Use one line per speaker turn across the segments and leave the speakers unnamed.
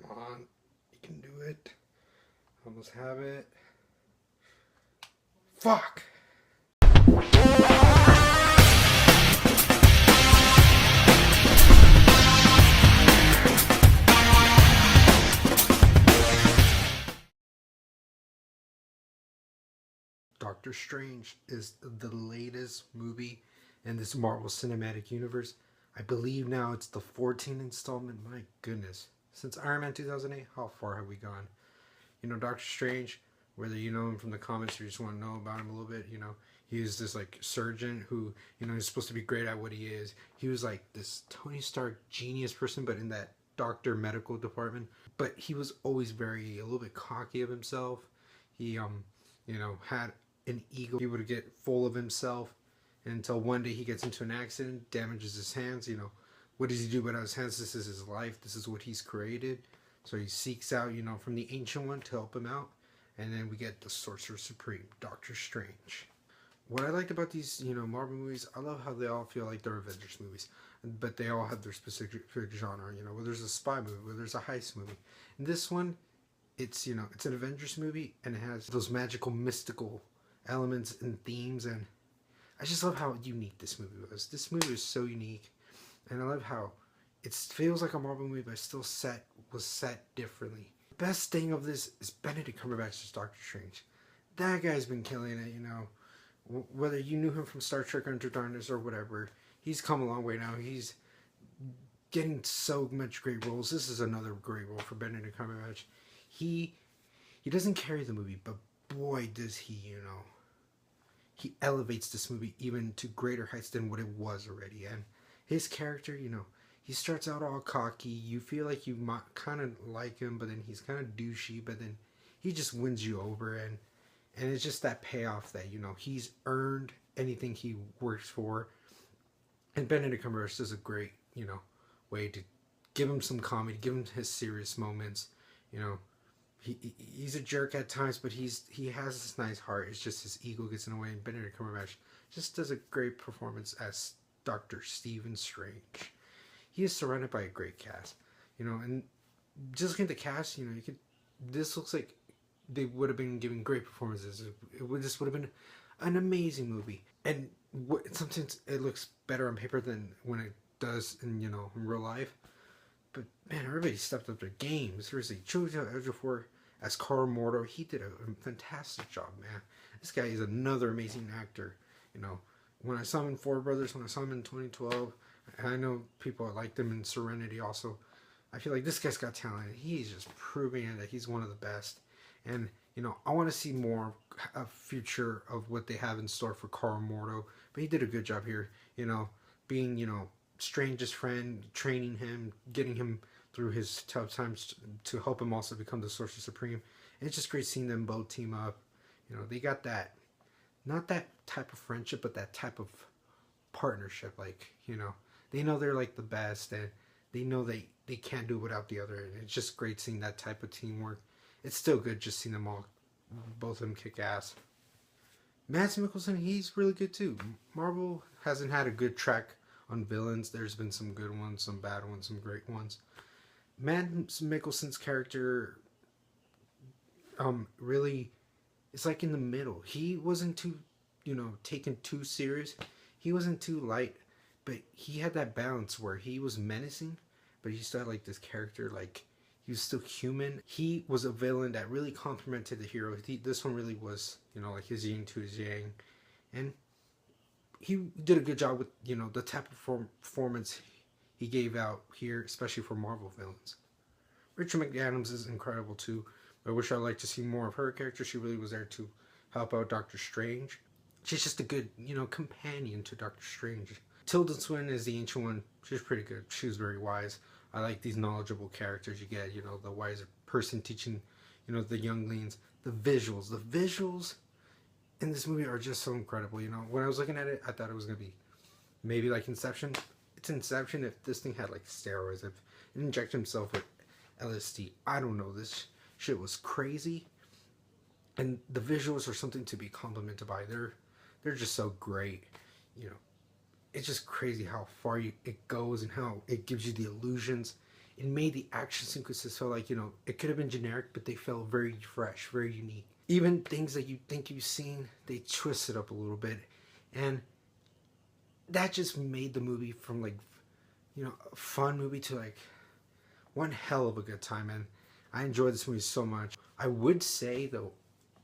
Come on. You can do it. Almost have it. Fuck! Doctor Strange is the latest movie in this Marvel Cinematic Universe. I believe now it's the 14th installment. My goodness. Since Iron Man 2008, how far have we gone? You know, Doctor Strange, whether you know him from the comics or you just want to know about him a little bit, you know, he was this like surgeon who, you know, he's supposed to be great at what he is. He was like this Tony Stark genius person, but in that doctor medical department. But he was always very a little bit cocky of himself. He you know, had an ego. He would get full of himself until one day he gets into an accident, damages his hands. You know, what does he do without his hands? This is his life. This is what he's created. So he seeks out, you know, from the Ancient One to help him out. And then we get the Sorcerer Supreme, Doctor Strange. What I liked about these, you know, Marvel movies, I love how they all feel like they're Avengers movies. But they all have their specific genre, you know, where there's a spy movie, where there's a heist movie. And this one, it's, you know, it's an Avengers movie and it has those magical, mystical elements and themes. And I just love how unique this movie was. This movie is so unique. And I love how it feels like a Marvel movie, but still was set differently. The best thing of this is Benedict Cumberbatch's Doctor Strange. That guy's been killing it, you know. Whether you knew him from Star Trek Into Darkness or whatever, he's come a long way now. He's getting so much great roles. This is another great role for Benedict Cumberbatch. He doesn't carry the movie, but boy does he, you know. He elevates this movie even to greater heights than what it was already. And his character, you know, he starts out all cocky. You feel like you might kind of like him, but then he's kind of douchey. But then he just wins you over, and it's just that payoff that, you know, he's earned anything he works for. And Benedict Cumberbatch does a great, you know, way to give him some comedy, give him his serious moments. You know, he's a jerk at times, but he has this nice heart. It's just his ego gets in the way, and Benedict Cumberbatch just does a great performance as Dr. Stephen Strange. He is surrounded by a great cast, you know, and just looking at the cast, you know, this looks like they would have been giving great performances. This would have been an amazing movie. And sometimes it looks better on paper than when it does in, you know, in real life. But man, everybody stepped up their game. Seriously, Chiwetel Ejiofor as Carl Mordo, he did a fantastic job, man. This guy is another amazing actor. You know, when I saw him in Four Brothers, when I saw him in 2012, and I know people liked him in Serenity also. I feel like this guy's got talent. He's just proving that he's one of the best. And, you know, I want to see more a future of what they have in store for Carl Mordo. But he did a good job here, you know, being, you know, Strange's friend, training him, getting him through his tough times to help him also become the Sorcerer Supreme. And it's just great seeing them both team up. You know, they got that, not that type of friendship, but that type of partnership. Like, you know, they know they're like the best, and they know they can't do it without the other. And it's just great seeing that type of teamwork. It's still good just seeing them all, both of them kick ass. Mads Mikkelsen, he's really good too. Marvel hasn't had a good track on villains. There's been some good ones, some bad ones, some great ones. Mads Mikkelsen's character, really, it's like in the middle. He wasn't too, you know, taken too serious. He wasn't too light, but he had that balance where he was menacing, but he still had like this character, like he was still human. He was a villain that really complemented the hero. This one really was, you know, like his yin to his yang, and he did a good job with, you know, the type of performance he gave out here, especially for Marvel villains. Rachel McAdams is incredible too. I wish I'd like to see more of her character. She really was there to help out Doctor Strange. She's just a good, you know, companion to Doctor Strange. Tilda Swinton is the Ancient One. She's pretty good. She was very wise. I like these knowledgeable characters you get, you know, the wiser person teaching, you know, the younglings. The visuals in this movie are just so incredible. You know, when I was looking at it, I thought it was going to be maybe like Inception. It's Inception if this thing had like steroids, if it injected himself with LSD. I don't know. This shit was crazy. And the visuals are something to be complimented by. They're just so great. You know, it's just crazy how far it goes and how it gives you the illusions. It made the action sequences feel like, it could have been generic, but they felt very fresh, very unique. Even things that you think you've seen, they twist it up a little bit. And that just made the movie from like, a fun movie to like one hell of a good time. And I enjoyed this movie so much. I would say though,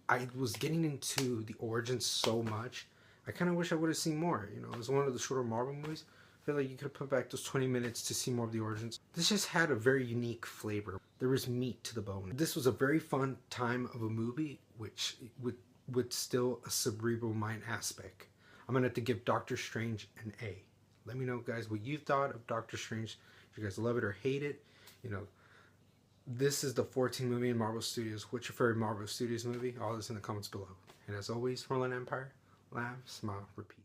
I was getting into the origins so much. I kind of wish I would have seen more. It was one of the shorter Marvel movies. I feel like you could have put back those 20 minutes to see more of the origins. This just had a very unique flavor. There was meat to the bone. This was a very fun time of a movie, which with still a cerebral mind aspect. I'm gonna have to give Doctor Strange an A. Let me know, guys, what you thought of Doctor Strange. If you guys love it or hate it, this is the 14th movie in Marvel Studios. What's your favorite Marvel Studios movie? All this in the comments below. And as always, Merlin Empire, laugh, smile, repeat.